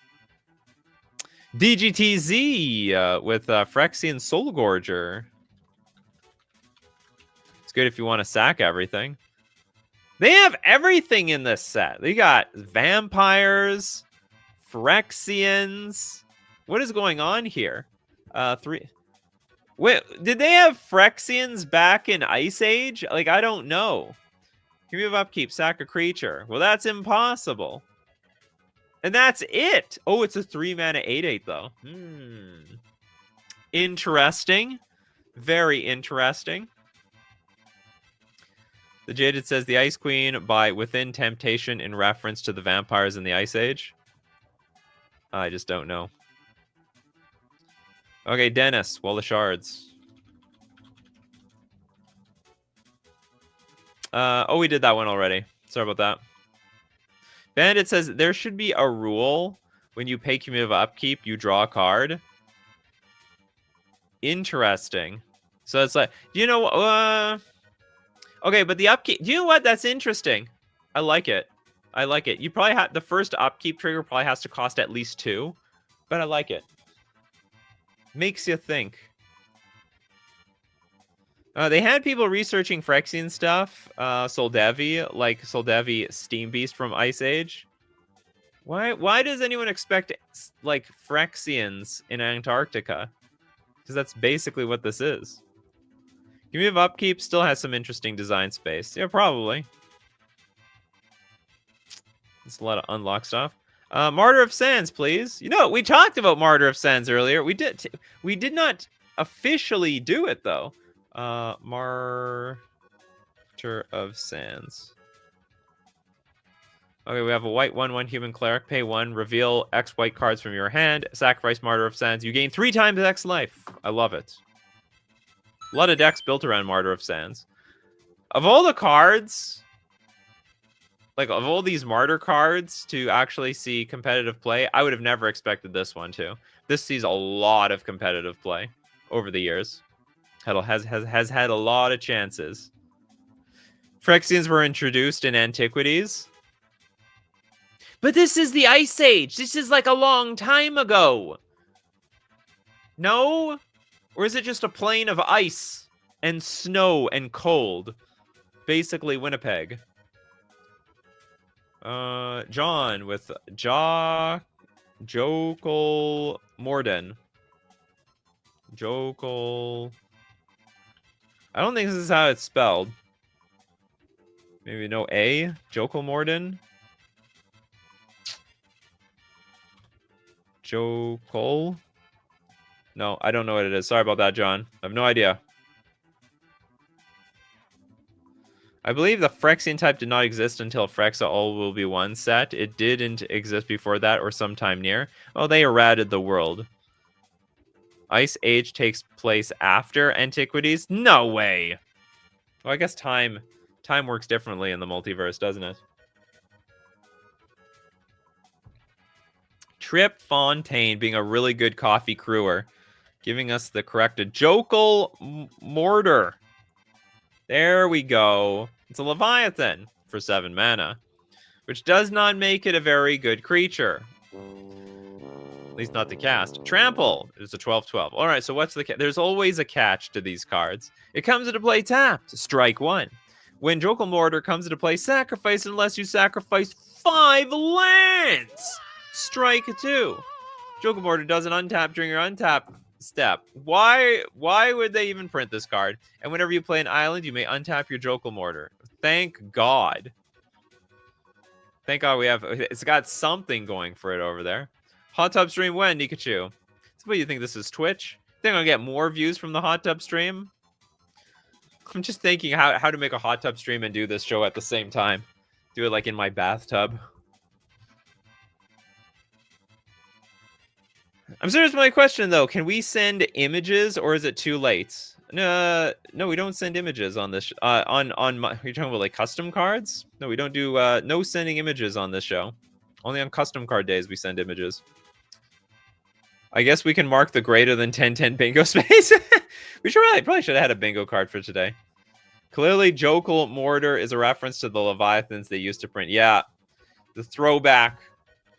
DGTZ with Phyrexian Soulgorger. It's good if you want to sack everything. They have everything in this set. They got vampires, Phyrexians. What is going on here? 3. Wait, did they have Phyrexians back in Ice Age? Like, I don't know. Cumulative upkeep, sack a creature. Well, that's impossible. And that's it. Oh, it's a 3 mana 8/8 though. Interesting. Very interesting. The Jaded says the Ice Queen by Within Temptation in reference to the vampires in the Ice Age. I just don't know. Okay, Dennis, Wall of Shards. Oh, we did that one already. Sorry about that. Bandit says there should be a rule when you pay cumulative upkeep, you draw a card. Interesting. So it's like, you know, okay, but the upkeep, do you know what? That's interesting. I like it. I like it. You probably have, the first upkeep trigger probably has to cost at least 2, but I like it. Makes you think. They had people researching Phyrexian stuff, Soldevi, like Soldevi Steam Beast from Ice Age. Why does anyone expect, like, Phyrexians in Antarctica? Because that's basically what this is. Cumulative Upkeep still has some interesting design space. Yeah, probably. It's a lot of unlock stuff. Martyr of Sands, please. You know, we talked about Martyr of Sands earlier. We did not officially do it, though. Martyr of Sands. Okay, we have a white 1/1 human cleric. Pay 1. Reveal X white cards from your hand. Sacrifice Martyr of Sands. You gain 3 times X life. I love it. A lot of decks built around Martyr of Sands. Of all the cards, like of all these Martyr cards to actually see competitive play, I would have never expected this one to. This sees a lot of competitive play over the years. Has had a lot of chances. Phyrexians were introduced in Antiquities. But this is the Ice Age. This is like a long time ago. No? Or is it just a plain of ice and snow and cold? Basically Winnipeg. John with Jokal Morden. Jokal. I don't think this is how it's spelled. Maybe no A? Jokal Morden? Jokal? No, I don't know what it is. Sorry about that, John. I have no idea. I believe the Phyrexian type did not exist until Phyrexa All Will Be One set. It didn't exist before that or sometime near. Oh, they errated the world. Ice Age takes place after Antiquities? No way! Well, I guess time works differently in the multiverse, doesn't it? Trip Fontaine being a really good coffee crewer. Giving us the correct Jokal Mortar. There we go. It's a Leviathan for 7 mana. Which does not make it a very good creature. At least not to cast. Trample is a 12/12. Alright, so what's the there's always a catch to these cards. It comes into play tapped. Strike 1. When Jokal Mortar comes into play, sacrifice unless you sacrifice 5 lands. Strike 2. Jokal Mortar doesn't untap during your untap step. Why would they even print this card? And whenever you play an island, you may untap your Jokal Mortar. Thank God. Thank God we have... It's got something going for it over there. Hot tub stream when, Nikachu? So what do you think, this is Twitch? Think I'm gonna get more views from the hot tub stream? I'm just thinking how to make a hot tub stream and do this show at the same time. Do it like in my bathtub. I'm serious with my question though. Can we send images or is it too late? No, we don't send images on this. On you're talking about like custom cards? No, we don't do no sending images on this show. Only on custom card days we send images. I guess we can mark the greater than 10/10 bingo space. We probably should have had a bingo card for today. Clearly, Jokal Mortar is a reference to the Leviathans they used to print. Yeah, the throwback.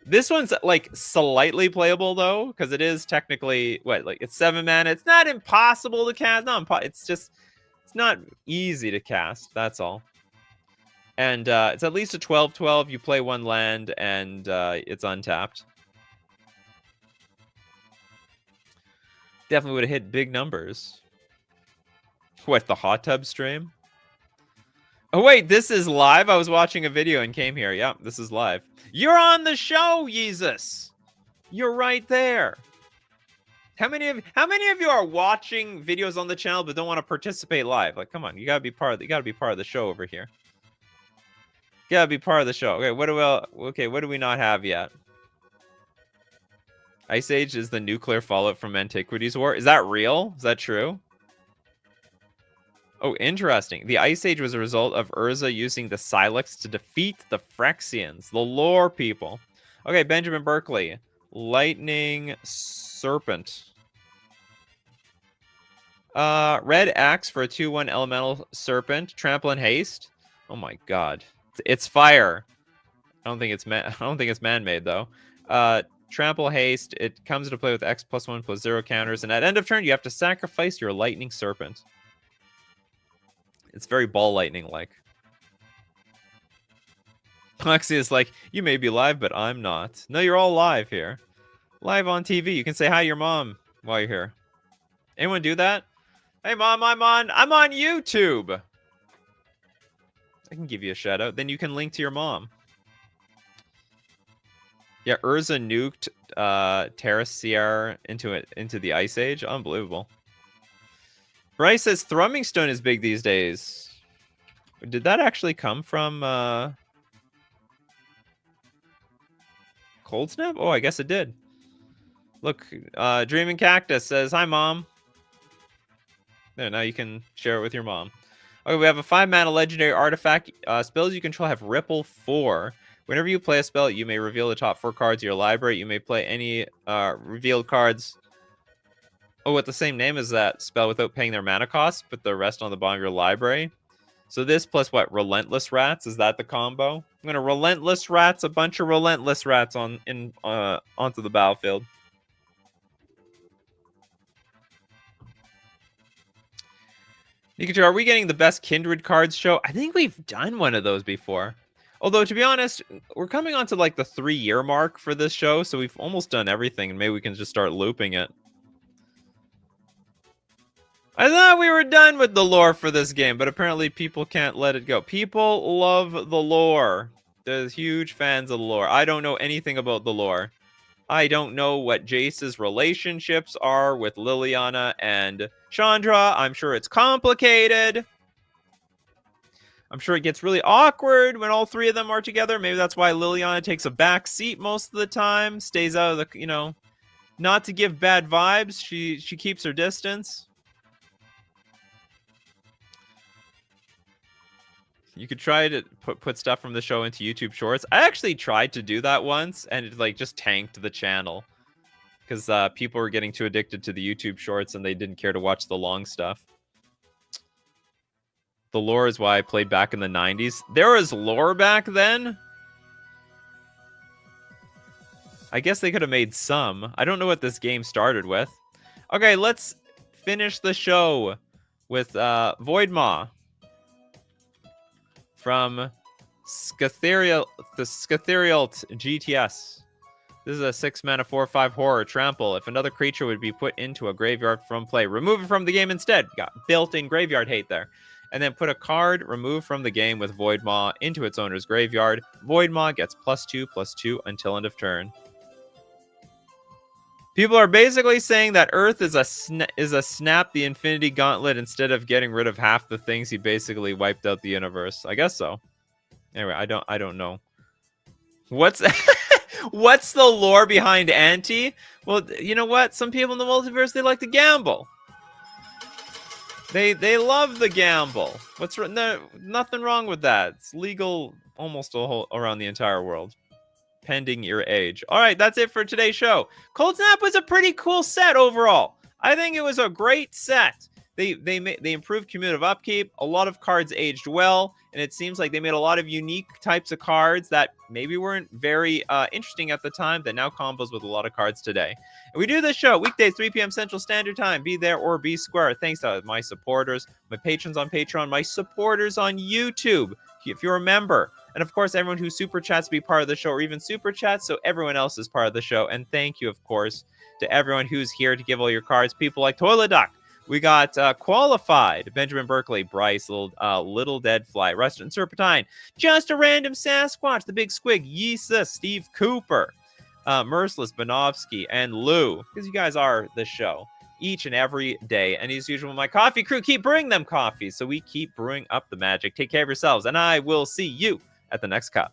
This one's like slightly playable though, because it is technically it's 7 mana. It's not impossible to cast. It's not easy to cast. That's all. And it's at least a 12/12. You play 1 land and it's untapped. Definitely would have hit big numbers. What, the hot tub stream? Oh, wait, this is live? I was watching a video and came here. Yep, this is live. You're on the show, Jesus! You're right there. How many of you are watching videos on the channel but don't want to participate live? Like, come on, you gotta be part of the show over here. You gotta be part of the show. Okay, what do we not have yet? Ice Age is the nuclear fallout from Antiquities War. Is that real? Is that true? Oh, interesting. The Ice Age was a result of Urza using the Sylex to defeat the Phyrexians, the lore people. Okay, Benjamin Berkeley. Lightning Serpent. Red Axe for a 2/1 elemental serpent. Trample and haste. Oh my god. It's fire. I don't think it's man-made though. Trample haste. It comes into play with X+1/+0 counters, and at end of turn you have to sacrifice your lightning serpent. It's very ball lightning like. Lexi is like, you may be live, but I'm not. No, you're all live here. Live on TV. You can say hi to your mom while you're here. Anyone do that? Hey mom, I'm on YouTube. I can give you a shout out. Then you can link to your mom. Yeah, Urza nuked Terra Sierra into the Ice Age. Unbelievable. Bryce says Thrumming Stone is big these days. Did that actually come from Coldsnap? Oh, I guess it did. Look, Dreaming Cactus says, hi, Mom. There, now you can share it with your mom. Okay, we have a 5-mana legendary artifact. Spells you control have Ripple 4. Whenever you play a spell, you may reveal the top 4 cards of your library. You may play any revealed cards with the same name as that spell without paying their mana cost. Put the rest on the bottom of your library. So this plus what? Relentless Rats? Is that the combo? I'm gonna Relentless Rats a bunch of Relentless Rats onto the battlefield. Nikachu, are we getting the best Kindred cards show? I think we've done one of those before. Although, to be honest, we're coming on to like the 3-year mark for this show, so we've almost done everything, and maybe we can just start looping it. I thought we were done with the lore for this game, but apparently people can't let it go. People love the lore. They're huge fans of the lore. I don't know anything about the lore. I don't know what Jace's relationships are with Liliana and Chandra. I'm sure it's complicated. I'm sure it gets really awkward when all 3 of them are together. Maybe that's why Liliana takes a back seat most of the time. Stays out of the, not to give bad vibes. She keeps her distance. You could try to put stuff from the show into YouTube Shorts. I actually tried to do that once, and it just tanked the channel because people were getting too addicted to the YouTube Shorts, and they didn't care to watch the long stuff. The lore is why I played back in the 90s. There was lore back then. I guess they could have made some. I don't know what this game started with. Okay, let's finish the show with Voidmaw from Scatherial GTS. This is a 6-mana 4/5 horror trample. If another creature would be put into a graveyard from play, remove it from the game instead. Got built-in graveyard hate there. And then put a card removed from the game with Voidmaw into its owner's graveyard. Voidmaw gets +2/+2 until end of turn. People are basically saying that Earth is a snap the Infinity Gauntlet instead of getting rid of half the things he basically wiped out the universe. I guess so. Anyway, I don't know. What's what's the lore behind Anti? Well, you know what? Some people in the multiverse, they like to gamble. They love the gamble. Nothing wrong with that. It's legal almost around the entire world. Pending your age. All right, that's it for today's show. Coldsnap was a pretty cool set overall. I think it was a great set. They improved cumulative upkeep. A lot of cards aged well, and it seems like they made a lot of unique types of cards that maybe weren't very interesting at the time that now combos with a lot of cards today. And we do this show weekdays 3 p.m. Central Standard Time. Be there or be square. Thanks to my supporters, my patrons on Patreon, my supporters on YouTube, if you're a member. And of course, everyone who super chats to be part of the show, or even super chats, so everyone else is part of the show. And thank you, of course, to everyone who's here to give all your cards. People like Toilet Duck. We got Qualified, Benjamin Berkeley, Bryce, Little Dead Fly, Rustin and Serpentine, Just a Random Sasquatch, The Big Squig, Yisa, Steve Cooper, Merciless, Bonovsky, and Lou, because you guys are the show each and every day. And as usual, my coffee crew keep brewing them coffees, so we keep brewing up the magic. Take care of yourselves, and I will see you at the next cup.